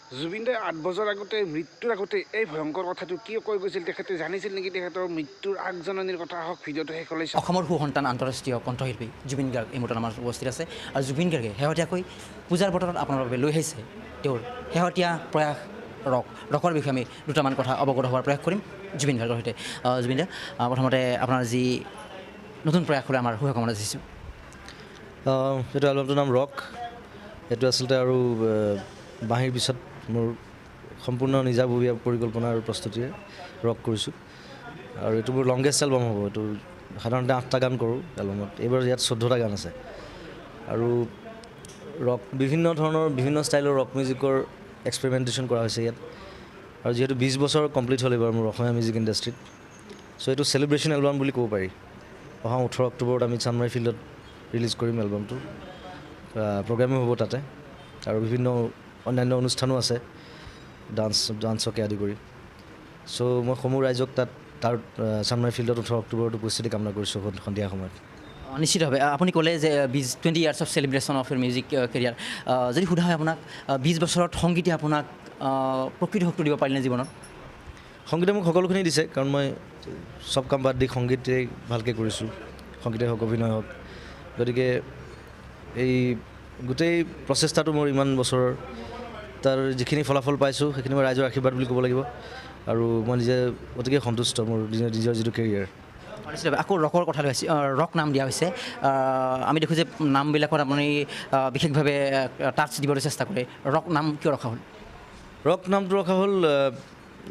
জুবিন দাই ৮ বছৰ আগতে মৃত্যুৰ আগতে এই ভয়ংকৰ কথাটো কিয় কৈ গৈছিল? তেখেতে জানিছিল নেকি তেখেতৰ মৃত্যুৰ আগজননীৰ কথা? হওক ভিডিঅ'টো শেষলৈ চাওক। অসমৰ সুসন্তান আন্তঃৰাষ্ট্ৰীয় কণ্ঠশিল্পী জুবিন গাৰ্গ এই মুহূৰ্তত আমাৰ উপস্থিত আছে আৰু জুবিন গাৰ্গে শেহতীয়াকৈ পূজাৰ বতৰত আপোনাৰ বাবে লৈ আহিছে তেওঁৰ শেহতীয়া প্ৰয়াস ৰকৰ বিষয়ে আমি দুটামান কথা অৱগত হোৱাৰ প্ৰয়াস কৰিম জুবিন গাৰ্গৰ সৈতে। জুবিন দা, প্ৰথমতে আপোনাৰ যি নতুন প্ৰয়াস হ'লে আমাৰ শুভকামনা যাচিছোঁ। এইটো এলবামটোৰ নাম ৰক। এইটো আচলতে আৰু বাঁহীৰ পিছত মোৰ সম্পূৰ্ণ নিজাববীয়া পৰিকল্পনা আৰু প্ৰস্তুতিৰে ৰক কৰিছোঁ আৰু এইটো মোৰ লংগেষ্ট এলবাম হ'ব। এইটো সাধাৰণতে 8টা গান কৰোঁ এলবামত, এইবাৰ ইয়াত 14টা গান আছে আৰু ৰক বিভিন্ন ধৰণৰ বিভিন্ন ষ্টাইলৰ ৰক মিউজিকৰ এক্সপেৰিমেণ্টেশ্যন কৰা হৈছে ইয়াত। আৰু যিহেতু 20 বছৰ কমপ্লিট হ'ল এইবাৰ মোৰ অসমীয়া মিউজিক ইণ্ডাষ্ট্ৰীত, চ' এইটো চেলিব্ৰেশ্যন এলবাম বুলি ক'ব পাৰি। অহা 18 অক্টোবৰত আমি চানমাৰী ফিল্ডত ৰিলিজ কৰিম এলবামটো। প্ৰগ্ৰেমো হ'ব তাতে আৰু বিভিন্ন অন্যান্য অনুষ্ঠানো আছে, ডান্সকে আদি কৰি। চ' মই সমূহ ৰাইজক তাৰ চানমাৰী ফিল্ডত 18 অক্টোবৰত উপস্থিতি কামনা কৰিছোঁ সন্ধিয়া সময়ত। নিশ্চিতভাৱে আপুনি ক'লে যে 20 years of celebration of Euro music career. যদি সোধা হয় আপোনাক 20 বছৰত সংগীতে আপোনাক প্ৰকৃত শক্তি দিব পাৰিলে জীৱনত? সংগীতে মোক সকলোখিনি দিছে, কাৰণ মই চব কাম বাদ দি সংগীতেই ভালকৈ কৰিছোঁ, সংগীতে হওক অভিনয় হওক। গতিকে এই গোটেই প্ৰচেষ্টাটো মোৰ ইমান বছৰৰ, তাৰ যিখিনি ফলাফল পাইছোঁ সেইখিনি মই ৰাইজৰ আশীৰ্বাদ বুলি ক'ব লাগিব আৰু মই নিজে অতিকে সন্তুষ্ট মোৰ নিজৰ যিটো কেৰিয়াৰ। নিশ্চিতভাৱে আকৌ ৰকৰ কথা লৈ আহিছে, ৰক নাম দিয়া হৈছে। আমি দেখোঁ যে নামবিলাকত আপুনি বিশেষভাৱে টাচ দিবলৈ চেষ্টা কৰে। ৰক নাম কিয় ৰখা হ'ল? ৰক নামটো ৰখা হ'ল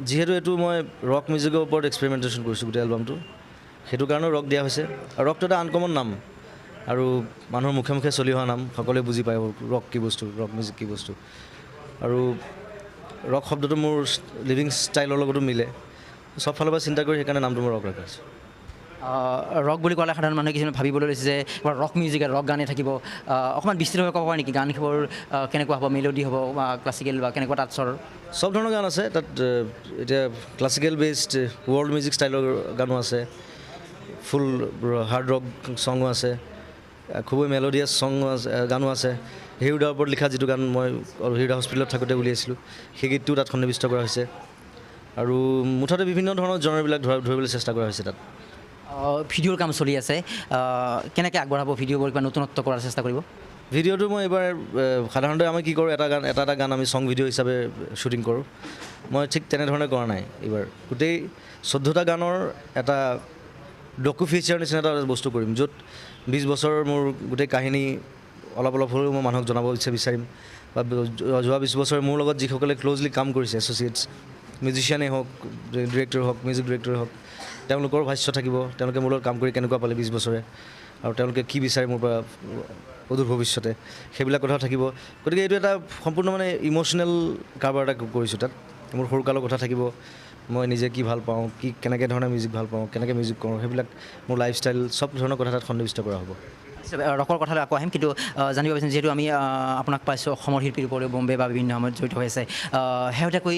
যিহেতু এইটো মই ৰক মিউজিকৰ ওপৰত এক্সপেৰিমেণ্টেশ্যন কৰিছোঁ গোটেই এলবামটো, সেইটো কাৰণেও ৰক দিয়া হৈছে। আৰু ৰকটো এটা আনকমন নাম আৰু মানুহৰ মুখে মুখে চলি অহা নাম, সকলোৱে বুজি পায় ৰক কি বস্তু, ৰক মিউজিক কি বস্তু। আৰু ৰক শব্দটো মোৰ লিভিং ষ্টাইলৰ লগতো মিলে, চব ফালৰ পৰা চিন্তা কৰি সেইকাৰণে নামটো মই ৰক ৰখা হৈছে। ৰক বুলি ক'লে সাধাৰণ মানুহে কিছুমান ভাবিবলৈ লৈছে যে ৰক মিউজিক ৰক গানেই থাকিব। অকণমান বিস্তৃতভাৱে ক'ব পাৰে নেকি গানবোৰ কেনেকুৱা হ'ব, মেলোডি হ'ব বা ক্লাছিকেল বা কেনেকুৱা টাচৰ? চব ধৰণৰ গান আছে তাত। এতিয়া ক্লাছিকেল বেছড ৱৰ্ল্ড মিউজিক ষ্টাইলৰ গানো আছে, ফুল হাৰ্ড ৰক ছঙো আছে, খুবেই মেলোডিয়াছ গানো আছে। হিৰুদাৰ ওপৰত লিখা যিটো গান মই হিৰুদা হস্পিটেলত থাকোঁতে উলিয়াইছিলোঁ, সেই গীতটোও তাত সন্নিৱিষ্ট কৰা হৈছে। আৰু মুঠতে বিভিন্ন ধৰণৰ জনৰবিলাক ধৰিবলৈ চেষ্টা কৰা হৈছে তাত। ভিডিঅ'ৰ কাম চলি আছে, কেনেকৈ আগবঢ়াব ভিডিঅ'বোৰ, কিবা নতুনত্ব কৰাৰ চেষ্টা কৰিব? ভিডিঅ'টো মই এইবাৰ সাধাৰণতে আমি কি কৰোঁ, এটা গান আমি ছং ভিডিঅ' হিচাপে শ্বুটিং কৰোঁ। মই ঠিক তেনেধৰণে কৰা নাই এইবাৰ। গোটেই 14টা গানৰ এটা ডকু ফিচাৰ নিচিনা এটা বস্তু কৰিম, য'ত 20 বছৰ মোৰ গোটেই কাহিনী অলপ হ'লেও মই মানুহক জনাব বিচাৰিম। বা যোৱা 20 বছৰ মোৰ লগত যিসকলে ক্ল'জলি কাম কৰিছে, এছ'চিয়েটছ মিউজিচিয়ানেই হওক, ডিৰেক্টৰ হওক, মিউজিক ডিৰেক্টৰে হওক, তেওঁলোকৰ ভাষ্য থাকিব। তেওঁলোকে মোৰ লগত কাম কৰি কেনেকুৱা পালে 20 বছৰে, আৰু তেওঁলোকে কি বিচাৰে মোৰ পৰা অদূৰ ভৱিষ্যতে, সেইবিলাক কথা থাকিব। গতিকে এইটো এটা সম্পূৰ্ণ মানে ইম'চনেল কাৰবাৰ এটা কৰিছোঁ তাত। মোৰ সৰুকালৰ কথা থাকিব, মই নিজে কি ভাল পাওঁ, কেনেকৈ ধৰণৰ মিউজিক ভাল পাওঁ, কেনেকৈ মিউজিক কৰোঁ, সেইবিলাক মোৰ লাইফষ্টাইল চব ধৰণৰ কথা তাত সন্নিৱিষ্ট কৰা হ'ব। ৰকৰ কথালৈ আকৌ আহিম, কিন্তু জানিব বিচাৰিম যিহেতু আমি আপোনাক পাইছোঁ অসমৰ শিল্পীৰ উপৰিও বম্বে বা বিভিন্ন সময়ত জড়িত হৈ আছে, শেহতীয়াকৈ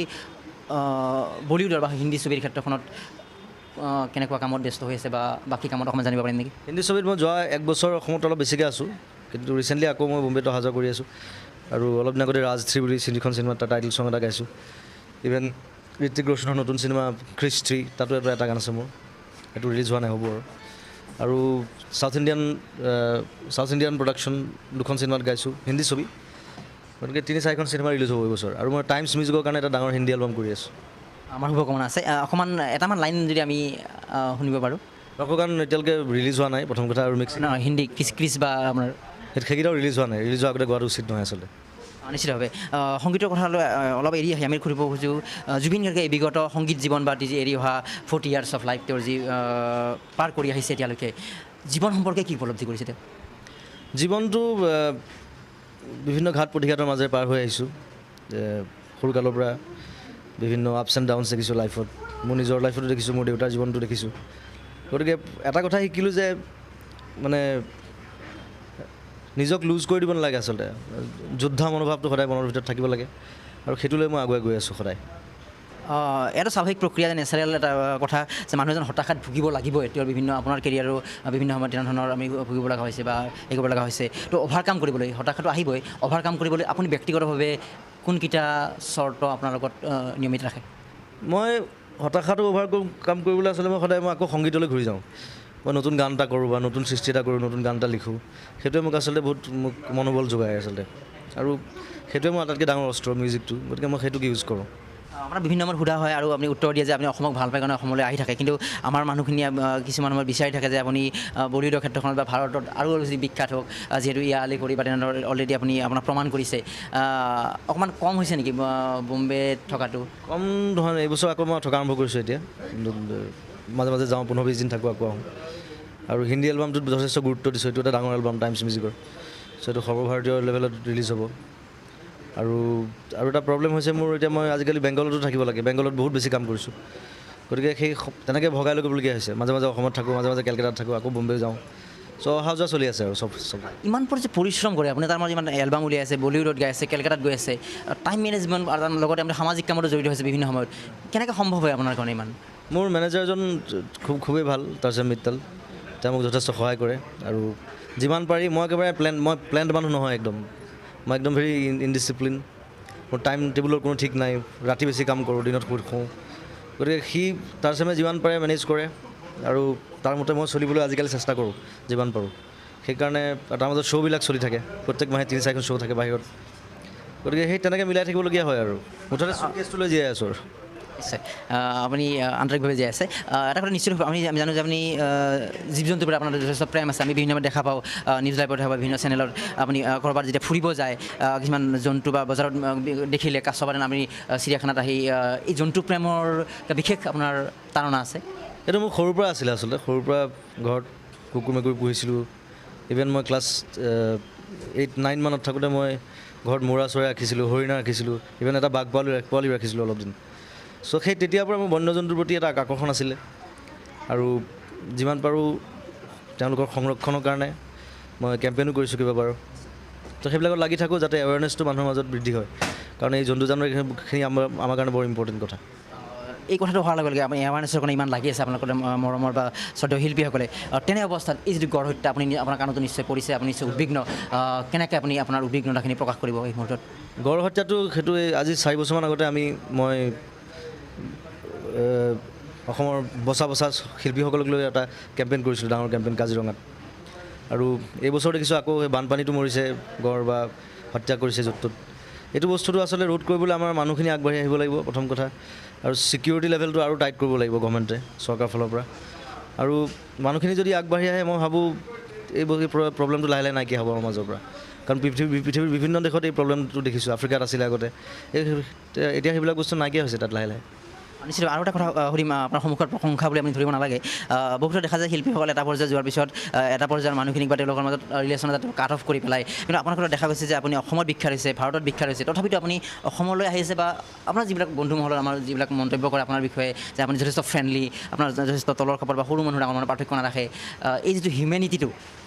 বলিউডৰ বা হিন্দী ছবিৰ ক্ষেত্ৰখনত কেনেকুৱা কামত ব্যস্ত হৈ আছে বা বাকী কামত অকণমান জানিব পাৰিম নেকি? হিন্দী ছবিত মই যোৱা 1 বছৰ অসমত অলপ বেছিকৈ আছোঁ, কিন্তু ৰিচেণ্টলি আকৌ মই বম্বেত অহা যোৱা কৰি আছোঁ। আৰু অলপ দিন আগতে ৰাজ 3 বুলি চিনেখন চিনেমাত এটা টাইটেল ছং এটা গাইছোঁ। ইভেন ঋত্বিক ৰোশনৰ নতুন চিনেমা ক্ৰিছ 3 তাতো এটা গান আছে মোৰ, সেইটো ৰিলিজ হোৱা নাই, হ'ব আৰু চাউথ ইণ্ডিয়ান প্ৰডাকশ্যন 2খন চিনেমাত গাইছোঁ, হিন্দী ছবি। গতিকে 3-4খন চিনেমা ৰিলিজ হ'ব এই বছৰ। আৰু মই টাইমছ মিউজিকৰ কাৰণে এটা ডাঙৰ হিন্দী এলবাম কৰি আছোঁ। আমাৰ শুভকামনা আছে। অকণমান এটামান লাইন যদি আমি শুনিব পাৰোঁ। ৰকৰ গান এতিয়ালৈকে ৰিলিজ হোৱা নাই প্ৰথম কথা, আৰু মিক্সিং নহয় হিন্দী ক্ৰিছ বা আপোনাৰ সেইকেইটাও ৰিলিজ হোৱা নাই। ৰিলিজ হোৱাৰ আগতে গোৱাটো উচিত নহয় আচলতে। নিশ্চিতভাৱে সংগীতৰ কথালৈ অলপ এৰি আহি আমি সুধিব খোজোঁ, জুবিন গাৰ্গে এই বিগত সংগীত জীৱন বা এৰি অহা 40 ইয়াৰ্ছ অফ লাইফ তেওঁৰ যি পাৰ কৰি আহিছে এতিয়ালৈকে, জীৱন সম্পৰ্কে কি উপলব্ধি কৰিছে তেওঁ? জীৱনটো বিভিন্ন ঘাট প্ৰতিঘাতৰ মাজেৰে পাৰ হৈ আহিছোঁ। সৰুকালৰ পৰা বিভিন্ন আপছ এণ্ড ডাউনছ দেখিছোঁ লাইফত, মোৰ নিজৰ লাইফতো দেখিছোঁ, মোৰ দেউতাৰ জীৱনটো দেখিছোঁ। গতিকে এটা কথা শিকিলোঁ যে মানে নিজক লুজ কৰি দিব নালাগে আচলতে, যোদ্ধা মনোভাৱটো সদায় মনৰ ভিতৰত থাকিব লাগে, আৰু সেইটোলৈ মই আগুৱাই গৈ আছোঁ সদায়। এটা স্বাভাৱিক প্ৰক্ৰিয়া যে নেচাৰেল এটা কথা যে মানুহ এজন হতাশাত ভুগিব লাগিবই তেওঁৰ বিভিন্ন আপোনাৰ কেৰিয়াৰো বিভিন্ন সময়ত তেনেধৰণৰ আমি ভুগিব লগা হৈছে বা হেৰি কৰিব লগা হৈছে তো অভাৰকাম কৰিবলৈ হতাশাটো আহিবই অভাৰকাম কৰিবলৈ আপুনি ব্যক্তিগতভাৱে কোনকেইটা চৰ্ত আপোনাৰ লগত নিয়মিত ৰাখে মই হতাশাটো কাম কৰিবলৈ আচলতে মই সদায় আকৌ সংগীতলৈ ঘূৰি যাওঁ মই নতুন গান এটা কৰোঁ বা নতুন সৃষ্টি এটা কৰোঁ নতুন গান এটা লিখোঁ সেইটোৱে মোক আচলতে বহুত মোক মনোবল যোগায় আচলতে আৰু সেইটোৱে মই আটাইতকৈ ডাঙৰ অস্ত্ৰ মিউজিকটো গতিকে মই সেইটোক ইউজ কৰোঁ আপোনাৰ বিভিন্ন সময়ত সোধা হয় আৰু আপুনি উত্তৰ দিয়ে যে আপুনি অসমক ভাল পায় কাৰণে অসমলৈ আহি থাকে কিন্তু আমাৰ মানুহখিনিয়ে কিছুমান সময়ত বিচাৰি থাকে যে আপুনি বলিউডৰ ক্ষেত্ৰখনত বা ভাৰতত আৰু যদি বিখ্যাত হওক যিহেতু ইয়ালে কৰি বা তেনেধৰণৰ অলৰেডি আপুনি আপোনাক প্ৰমাণ কৰিছে অকণমান কম হৈছে নেকি বম্বেত থকাটো কম নহয় এইবছৰ আকৌ মই থকা আৰম্ভ কৰিছোঁ এতিয়া মাজে মাজে যাওঁ 15-20 দিন থাকোঁ আকৌ আহোঁ আৰু হিন্দী এলবামটোত যথেষ্ট গুৰুত্ব দিছোঁ এইটো এটা ডাঙৰ এলবাম টাইমছ মিউজিকৰ চ' এইটো সৰ্বভাৰতীয় লেভেলত ৰিলিজ হ'ব আৰু এটা প্ৰব্লেম হৈছে মোৰ এতিয়া মই আজিকালি বেংগলতো থাকিব লাগে বেংগলত বহুত বেছি কাম কৰিছোঁ গতিকে সেই তেনেকৈ ভগাই লৈ কৰিবলগীয়া হৈছে মাজে মাজে অসমত থাকোঁ মাজে মাজে কেলকাতাত থাকোঁ আকৌ বম্বে যাওঁ চ' অহা যোৱা চলি আছে আৰু চব ইমান যে পৰিশ্ৰম কৰে আপুনি তাৰ মাজত ইমান এলবাম উলিয়াই আছে বলিউডত গাই আছে কেলকাতাত গৈ আছে টাইম মেনেজমেণ্ট আৰু তাৰ লগতে আপুনি সামাজিক কামতো জড়িত হৈছে বিভিন্ন সময়ত কেনেকৈ সম্ভৱ হয় আপোনাৰ কাৰণে ইমান মোৰ মেনেজাৰজন খুবেই ভাল তাৰপিছত মিত্তাল তেওঁ মোক যথেষ্ট সহায় কৰে আৰু যিমান পাৰি মই একেবাৰে প্লেণ্ড মানুহ নহয় একদম মই একদম ভেৰি ইনডিচিপ্লিন মোৰ টাইম টেবুলৰ কোনো ঠিক নাই ৰাতি বেছি কাম কৰোঁ দিনত শুওঁ গতিকে সি তাৰপিছত যিমান পাৰে মেনেজ কৰে আৰু তাৰ মতে মই চলিবলৈ আজিকালি চেষ্টা কৰোঁ যিমান পাৰোঁ সেইকাৰণে তাৰ মাজত শ্ব'বিলাক চলি থাকে প্ৰত্যেক মাহে 3-4খন শ্ব' থাকে বাহিৰত গতিকে সেই তেনেকৈ মিলাই থাকিবলগীয়া হয় আৰু মুঠতে চুটকেছটো লৈ জীয়াই আছোঁ আৰু নিশ্চয় আপুনি আন্তৰিকভাৱে জীয়াই আছে এটা কথা নিশ্চিত আমি জানো যে আপুনি জীৱ জন্তুৰ পৰা আপোনাৰ যথেষ্ট প্ৰেম আছে আমি বিভিন্ন সময়ত দেখা পাওঁ নিউজ লাইভত হওক বা বিভিন্ন চেনেলত আপুনি ক'ৰবাত যেতিয়া ফুৰিব যায় কিছুমান জন্তু বা বজাৰত দেখিলে কাছ বা আমি চিৰিয়াখানাত আহি এই জন্তু প্ৰেমৰ বিশেষ আপোনাৰ তাৰণা আছে এইটো মোৰ সৰুৰ পৰা আছিলে আচলতে সৰুৰ পৰা ঘৰত কুকুৰ মেকুৰী পুহিছিলোঁ ইভেন মই ক্লাছ 8-9 মানত থাকোঁতে মই ঘৰত মৌৰা চৰাই ৰাখিছিলোঁ হৰিণা ৰাখিছিলোঁ ইভেন এটা বাঘ পোৱালি ৰাখিছিলোঁ অলপ দিন চ' সেই তেতিয়াৰ পৰা মোৰ বন্যজন্তুৰ প্ৰতি এটা আকৰ্ষণ আছিলে আৰু যিমান পাৰোঁ তেওঁলোকৰ সংৰক্ষণৰ কাৰণে মই কেম্পেইনো কৰিছোঁ কিবা পাৰোঁ তো সেইবিলাকত লাগি থাকোঁ যাতে এৱেৰনেছটো মানুহৰ মাজত বৃদ্ধি হয় কাৰণ এই জন্তু জানোৱাৰখিনি আমাৰ কাৰণে বৰ ইম্পৰ্টেণ্ট কথা এই কথাটো হোৱাৰ লগে লগে আপুনি এৱাৰনেছৰ কাৰণে ইমান লাগি আছে আপোনালোকৰ মৰমৰ বা শ্ৰদ্ধেয় শিল্পীসকলে তেনে অৱস্থাত এই যিটো গড় হত্যা আপুনি আপোনাৰ কাৰণতো নিশ্চয় পৰিছে আপুনি নিশ্চয় উদ্বিগ্ন কেনেকৈ আপুনি আপোনাৰ উদ্বিগ্নতাখিনি প্ৰকাশ কৰিব এই মুহূৰ্তত গড় হত্যাটো সেইটো আজি 4 বছৰমান আগতে মই অসমৰ বচা শিল্পীসকলক লৈ এটা কেম্পেইন কৰিছিলোঁ ডাঙৰ কেম্পেইন কাজিৰঙাত আৰু এই বছৰ দেখিছোঁ আকৌ সেই বানপানীটো মৰিছে গড় বা হত্যা কৰিছে য'ত ত'ত এইটো বস্তুটো আচলতে ৰোধ কৰিবলৈ আমাৰ মানুহখিনি আগবাঢ়ি আহিব লাগিব প্ৰথম কথা আৰু ছিকিউৰিটি লেভেলটো আৰু টাইট কৰিব লাগিব গভৰ্ণমেণ্টে চৰকাৰৰ ফালৰ পৰা আৰু মানুহখিনি যদি আগবাঢ়ি আহে মই ভাবোঁ এই প্ৰব্লেমটো লাহে লাহে নাইকিয়া হ'ব আমাৰ মাজৰ পৰা কাৰণ পৃথিৱীৰ বিভিন্ন দেশত এই প্ৰব্লেমটো দেখিছোঁ আফ্ৰিকাত আছিলে আগতে এতিয়া সেইবিলাক বস্তু নাইকিয়া হৈছে তাত লাহে লাহে নিশ্চিত আৰু এটা কথা সুধিম আপোনাৰ সন্মুখত প্ৰশংসা বুলি আপুনি ধৰিব নালাগে বহুতো দেখা যায় শিল্পীসকলে এটা পৰ্যায় যোৱাৰ পিছত এটা পৰ্যায়ৰ মানুহখিনিক বা তেওঁলোকৰ মাজত ৰিলেশ্যন এটা কাট অফ কৰি পেলাই কিন্তু আপোনাৰ ক্ষেত্ৰত দেখা গৈছে যে আপুনি অসমত বিখ্যাত হৈছে ভাৰতত বিখ্যাত হৈছে তথাপিতো আপুনি অসমলৈ আহিছে বা আপোনাৰ যিবিলাক বন্ধু মহলৰ আমাৰ যিবিলাক মন্তব্য কৰে আপোনাৰ বিষয়ে যে আপুনি যথেষ্ট ফ্ৰেণ্ডলি আপোনাৰ যথেষ্ট তলৰ খাপৰ বা সৰু মানুহ ডাঙৰ মানুহৰ পাৰ্থক্য নাৰাখে এই যিটো হিউমেনিটিটো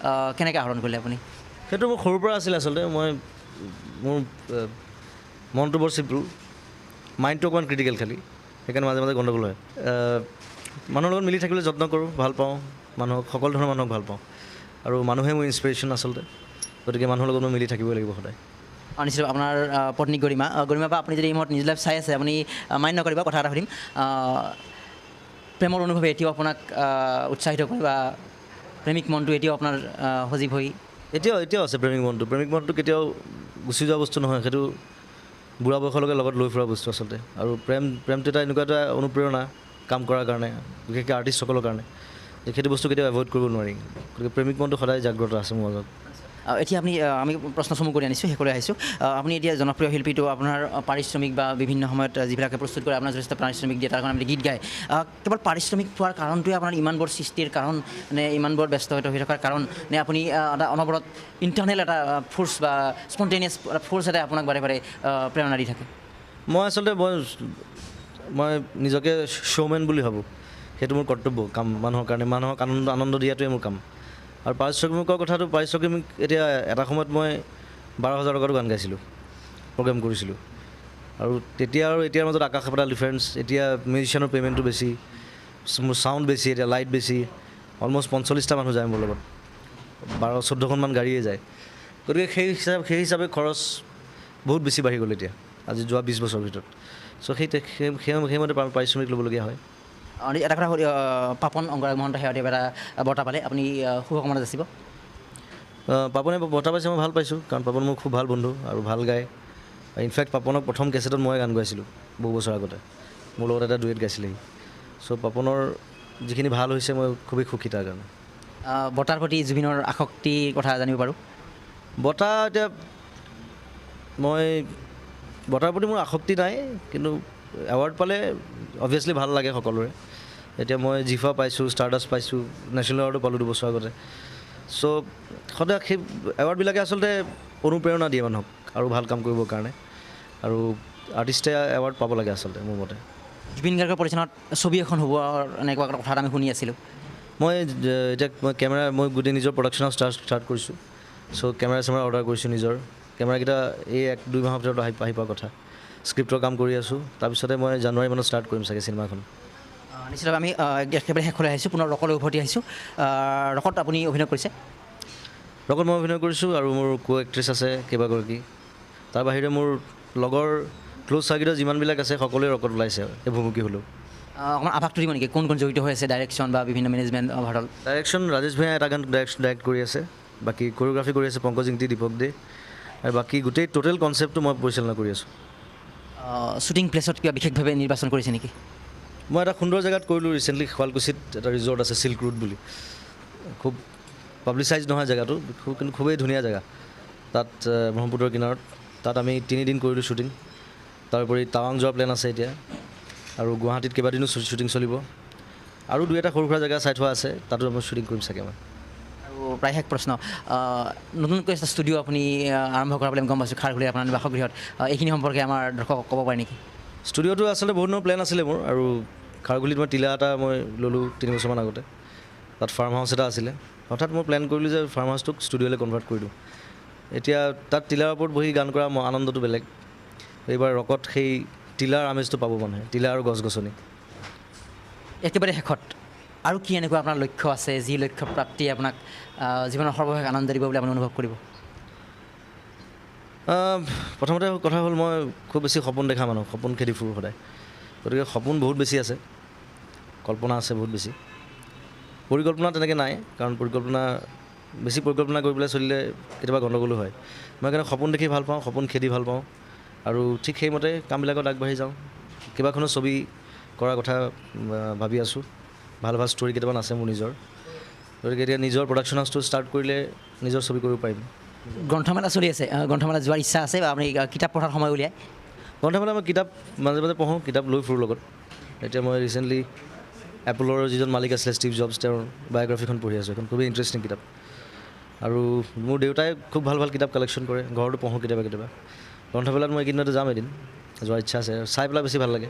কেনেকৈ আহৰণ কৰিলে আপুনি সেইটো মোৰ সৰুৰ পৰা আছিলে আচলতে মোৰ মনটো বৰ চিম্পুল মাইণ্ডটো অকণমান ক্ৰিটিকেল খালি সেইকাৰণে মাজে মাজে গণ্ডগোল হয় মানুহৰ লগত মিলি থাকিবলৈ যত্ন কৰোঁ ভাল পাওঁ মানুহক সকলো ধৰণৰ মানুহক ভাল পাওঁ আৰু মানুহে মোৰ ইনস্পিৰেশ্যন আচলতে গতিকে মানুহৰ লগত মই মিলি থাকিবই লাগিব সদায় নিশ্চয় আপোনাৰ পত্নী গৰিমা বা আপুনি যদি এই মুহূৰ্তত নিউজ লাইভ চাই আছে আপুনি মাইণ্ড নকৰিব কথা এটা সুধিম প্ৰেমৰ অনুভৱে এতিয়াও আপোনাক উৎসাহিত কৰে বা প্ৰেমিক মনটো এতিয়াও আপোনাৰ সজীৱ হৈ এতিয়াও আছে প্ৰেমিক মনটো কেতিয়াও গুচি যোৱা বস্তু নহয় সেইটো বুঢ়া বয়সলৈকে লগত লৈ ফুৰা বস্তু আচলতে আৰু প্ৰেমটো এটা এনেকুৱা এটা অনুপ্ৰেৰণা কাম কৰাৰ কাৰণে বিশেষকৈ আৰ্টিষ্টসকলৰ কাৰণে যে সেইটো বস্তু কেতিয়াও এভইড কৰিব নোৱাৰি গতিকে প্ৰেমিক মনটো সদায় জাগ্ৰত আছে মোৰ মাজত এতিয়া আপুনি আমি প্ৰশ্নসমূহ কৰি আনিছোঁ শেষলৈ আহিছোঁ আপুনি এতিয়া জনপ্ৰিয় শিল্পীটো আপোনাৰ পাৰিশ্ৰমিক বা বিভিন্ন সময়ত যিবিলাকে প্ৰস্তুত কৰে আপোনাৰ যথেষ্ট পাৰিশ্ৰমিক দিয়ে তাৰ কাৰণে আপুনি গীত গায় কেৱল পাৰিশ্ৰমিক পোৱাৰ কাৰণটোৱে আপোনাৰ ইমানবোৰ সৃষ্টিৰ কাৰণ নে ইমানবোৰ ব্যস্ত হৈ থকাৰ কাৰণ নে আপুনি এটা অনবৰত ইণ্টাৰনেল এটা ফ'ৰ্চ বা স্পণ্টেনিয়াছ ফ'ৰ্চ এটা আপোনাক বাৰে বাৰে প্ৰেৰণা দি থাকে মই আচলতে মই নিজকে শ্ব'মেন বুলি ভাবোঁ সেইটো মোৰ কৰ্তব্য কাম মানুহৰ কাৰণে মানুহক আনন্দ দিয়াটোৱে মোৰ কাম আৰু পাৰিশ্ৰমিকৰ কথাটো পাৰিশ্ৰমিক এতিয়া এটা সময়ত মই 12,000 টকাতো গান গাইছিলোঁ প্ৰগ্ৰেম কৰিছিলোঁ আৰু তেতিয়া আৰু এতিয়াৰ মাজত আকাশ পাতাল ডিফাৰেঞ্চ। এতিয়া মিউজিচিয়ানৰ পে'মেণ্টটো বেছি, মোৰ চাউণ্ড বেছি, এতিয়া লাইট বেছি। অলমষ্ট 45টা মানুহ যায় মোৰ লগত, 12-14খনমান গাড়ীয়ে যায়। গতিকে সেই হিচাপে খৰচ বহুত বেছি বাঢ়ি গ'ল এতিয়া, আজি যোৱা 20 বছৰৰ ভিতৰত। চ' সেইমতে পাৰিশ্ৰমিক ল'বলগীয়া হয়। এটা কথা সুধি পাপন অংগৰাগ মহন্ত শেহতীয়া এটা বঁটা পালে, আপুনি শুভকামনা যাচিব। পাপনে বঁটা পাইছে, মই ভাল পাইছোঁ, কাৰণ পাপন মোৰ খুব ভাল বন্ধু আৰু ভাল গায়। ইনফেক্ট পাপনক প্ৰথম কেছেটত মই গান গাইছিলোঁ বহু বছৰ আগতে, মোৰ লগত এটা ডুৱেট গাইছিলেহি। চ' পাপনৰ যিখিনি ভাল হৈছে মই খুবেই সুখী তাৰ কাৰণে। বঁটাৰ প্ৰতি জুবিনৰ আসক্তিৰ কথা জানিব পাৰোঁ। বঁটা এতিয়া মই বঁটাৰ প্ৰতি মোৰ আসক্তি নাই, কিন্তু এৱাৰ্ড পালে অভিয়াছলি ভাল লাগে সকলোৰে। এতিয়া মই জিফা পাইছোঁ, ষ্টাৰডাষ্ট পাইছোঁ, নেশ্যনেল এৱাৰ্ডো পালোঁ 2 বছৰ আগতে। চ' সদায় সেই এৱাৰ্ডবিলাকে আচলতে অনুপ্ৰেৰণা দিয়ে মানুহক আৰু ভাল কাম কৰিবৰ কাৰণে, আৰু আৰ্টিষ্টে এৱাৰ্ড পাব লাগে আচলতে মোৰ মতে। জুবিন গাৰ্গৰ পৰিচালনাত ছবি এখন হ'ব এনেকুৱা কথা এটা আমি শুনি আছিলোঁ। মই মই গোটেই নিজৰ প্ৰডাকশ্যনৰ ষ্টাৰ্ট কৰিছোঁ। চ' কেমেৰা অৰ্ডাৰ কৰিছোঁ নিজৰ। কেমেৰাকেইটা এই 1-2 মাহৰ ভিতৰত আহি পোৱাৰ কথা। স্ক্ৰিপ্টৰ কাম কৰি আছোঁ, তাৰপিছতে মই জানুৱাৰী মানত ষ্টাৰ্ট কৰিম চাগে চিনেমাখন। নিশ্চিতভাৱে আমি একেবাৰে শেষলৈ আহিছোঁ, পুনৰ ৰকলৈ উভতি আহিছোঁ। ৰকত আপুনি অভিনয় কৰিছে? ৰকত মই অভিনয় কৰিছোঁ, আৰু মোৰ কো এক্ট্ৰেছ আছে কেইবাগৰাকী। তাৰ বাহিৰে মোৰ লগৰ ক্ল'জ চাৰ্কিটৰ যিমানবিলাক আছে সকলোৱে ৰকত ওলাইছে এই ভুমুকি হ'লেও। অকণমান আভাসটো দিব নেকি, কোন জড়িত হৈ আছে ডাইৰেকশ্যন বা বিভিন্ন মেনেজমেণ্ট অভাৰঅল? ডাইৰেকশ্যন ৰাজেশ ভূঞাই এটা গান ডাইৰেক্ট কৰি আছে, বাকী কোৰিঅ'গ্ৰাফি কৰি আছে পংকজ ইংতি, দীপক দে, আৰু বাকী গোটেই টোটেল কনচেপ্টটো মই পৰিচালনা কৰি আছোঁ। শ্বুটিং প্লেচত কিবা বিশেষভাৱে নিৰ্বাচন কৰিছে নেকি? মই এটা সুন্দৰ জেগাত কৰিলোঁ ৰিচেণ্টলি, শুৱালকুছিত এটা ৰিজৰ্ট আছে চিল্ক ৰুট বুলি। খুব পাব্লিচাইজ নহয় জেগাটো, কিন্তু খুবেই ধুনীয়া জেগা। তাত ব্ৰহ্মপুত্ৰৰ কিনাৰত, তাত আমি 3 দিন কৰিলোঁ শ্বুটিং। তাৰোপৰি টাৱাং যোৱাৰ প্লেন আছে এতিয়া, আৰু গুৱাহাটীত কেইবাদিনো শ্বুটিং চলিব, আৰু 2-এটা সৰু সুৰা জেগা চাই থোৱা আছে, তাতো মই শ্বুটিং কৰিম চাগে মই। আৰু প্ৰায় শেষ প্ৰশ্ন, নতুনকৈ এটা ষ্টুডিঅ' আপুনি আৰম্ভ কৰা বুলি আমি গম পাইছোঁ খাৰঘূলিৰ আপোনাৰ বাসগৃহত, এইখিনি সম্পৰ্কে আমাৰ দৰ্শকক ক'ব পাৰে নেকি? ষ্টুডিঅ'টো আচলতে বহুত দিনৰ প্লেন আছিলে মোৰ, আৰু খাৰঘূলিত মই টিলা এটা মই ল'লোঁ 3 বছৰমান আগতে। তাত ফাৰ্ম হাউচ এটা আছিলে, হঠাৎ মই প্লেন কৰিলোঁ যে ফাৰ্ম হাউচটোক ষ্টুডিঅ'লৈ কনভাৰ্ট কৰি দিওঁ। এতিয়া তাত টিলাৰ ওপৰত বহি গান কৰা আনন্দটো বেলেগ। এইবাৰ ৰকত সেই টিলাৰ আমেজটো পাব মানুহে, টিলা আৰু গছ-গছনি। একেবাৰে শেষত আৰু কি এনেকুৱা আপোনাৰ লক্ষ্য আছে, যি লক্ষ্য প্ৰাপ্তিয়ে আপোনাক জীৱনৰ সৰ্বশেষ আনন্দ দিব বুলি আপুনি অনুভৱ কৰিব? প্ৰথমতে কথা হ'ল, মই খুব বেছি সপোন দেখা মানুহ, সপোন খেদি ফুৰোঁ সদায়। গতিকে সপোন বহুত বেছি আছে, কল্পনা আছে বহুত বেছি। পৰিকল্পনা তেনেকৈ নাই, কাৰণ বেছি পৰিকল্পনা কৰি পেলাই চলিলে কেতিয়াবা গণ্ডগোলো হয়। মই সেইকাৰণে সপোন দেখি ভাল পাওঁ, সপোন খেদি ভাল পাওঁ, আৰু ঠিক সেইমতে কামবিলাকত আগবাঢ়ি যাওঁ। কেইবাখনো ছবি কৰাৰ কথা ভাবি আছোঁ, ভাল ষ্টৰী কেইটামান আছে মোৰ নিজৰ। গতিকে এতিয়া নিজৰ প্ৰডাকশ্যন হাউচটো ষ্টাৰ্ট কৰিলে নিজৰ ছবি কৰিব পাৰিম। গ্ৰন্থমেলা চলি আছে, গ্ৰন্থমেলা যোৱাৰ ইচ্ছা আছে বা আপুনি কিতাপ পঢ়াৰ সময় উলিয়াই? গ্ৰন্থমেলা মই কিতাপ মাজে মাজে পঢ়োঁ, কিতাপ লৈ ফুৰোঁ লগত। এতিয়া মই ৰিচেণ্টলি এপলৰ যিজন মালিক আছিলে ষ্টিভ জবছ, তেওঁৰ বায়'গ্ৰাফীখন পঢ়ি আছোঁ। এখন খুবেই ইণ্টাৰেষ্টিং কিতাপ, আৰু মোৰ দেউতাই খুব ভাল কিতাপ কালেকশ্যন কৰে, ঘৰতো পঢ়োঁ কেতিয়াবা। গ্ৰন্থমেলাত মই এইকেইদিনতে যাম, এদিন যোৱাৰ ইচ্ছা আছে, চাই পেলাই বেছি ভাল লাগে।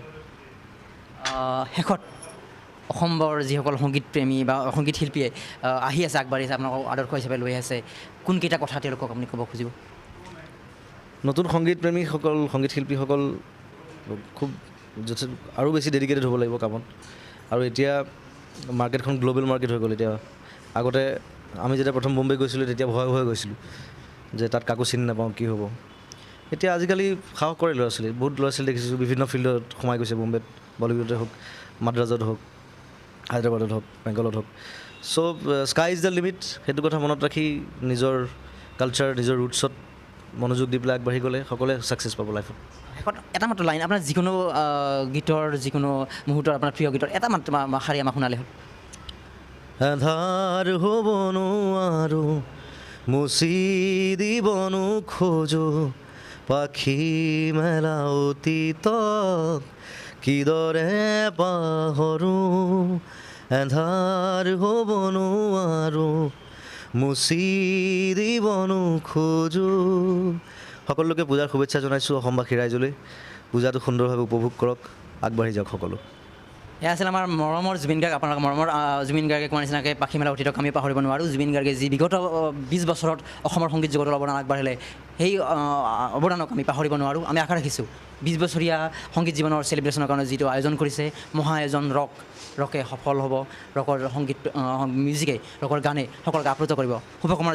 শেষত অসমৰ যিসকল সংগীত প্ৰেমী বা সংগীত শিল্পীয়ে আহি আছে, আগবাঢ়ি আছে, আপোনালোকক আদৰ্শ হিচাপে লৈ আছে, কোনকেইটা কথা তেওঁলোকক আপুনি ক'ব খুজিব? নতুন সংগীত প্ৰেমীসকল, সংগীত শিল্পীসকল খুব আৰু বেছি ডেডিকেটেড হ'ব লাগিব কামত। আৰু এতিয়া মাৰ্কেটখন গ্ল'বেল মাৰ্কেট হৈ গ'ল। এতিয়া আগতে আমি যেতিয়া প্ৰথম বম্বে গৈছিলোঁ, তেতিয়া ভয় গৈছিলোঁ যে তাত কাকো চিনি নাপাওঁ, কি হ'ব। এতিয়া আজিকালি সাহস কৰে ল'ৰা ছোৱালী, বহুত ল'ৰা ছোৱালী দেখিছোঁ বিভিন্ন ফিল্ডত সোমাই গৈছে, বম্বেত, বলিউডতে হওক, মাদ্ৰাজত হওক, হায়দৰাবাদত হওক, বেংগলত হওক। চ' স্কাই ইজ দ্য লিমিট, সেইটো কথা মনত ৰাখি নিজৰ কালচাৰ, নিজৰ ৰুটছত মনোযোগ দি পেলাই আগবাঢ়ি গ'লে সকলোৱে ছাকচেছ পাব লাইফত। শেষত এটা মাত্ৰ লাইন, আপোনাৰ যিকোনো গীতৰ, যিকোনো মুহূৰ্তৰ আপোনাৰ প্ৰিয় গীতৰ এটা মাত্ৰ শাৰী আমাক শুনালে হ'ল। আন্ধাৰ হ'ব নোৱাৰো, মুচি দিব নোখোজো, পাখি মেলা অতীতক কিদৰে পাহৰো। আন্ধাৰ হ'ব নোৱাৰো, মুচি দিব নোখোজো। সকলোকে পূজাৰ শুভেচ্ছা জনাইছোঁ অসমবাসী ৰাইজলৈ। পূজাটো সুন্দৰভাৱে উপভোগ কৰক, আগবাঢ়ি যাওক সকলো। এয়া আছিল আমাৰ মৰমৰ জুবিন গাৰ্গ আপোনালোকৰ মৰমৰ জুবিন গাৰ্গে কোৱাৰ নিচিনাকৈ পাখি মেলা অতীতক আমি পাহৰিব নোৱাৰোঁ জুবিন গাৰ্গে যি বিগত 20 বছৰত অসমৰ সংগীত জগতৰ অৱদান আগবাঢ়িলে সেই অৱদানক আমি পাহৰিব নোৱাৰোঁ আমি আশা ৰাখিছোঁ 20 বছৰীয়া সংগীত জীৱনৰ চেলিব্ৰেশ্যনৰ কাৰণে যিটো আয়োজন কৰিছে মহা আয়োজন ৰকে সফল হ'ব ৰকৰ সংগীত মিউজিকে ৰকৰ গানে সকলোকে আপ্লুত কৰিব শুভকামনা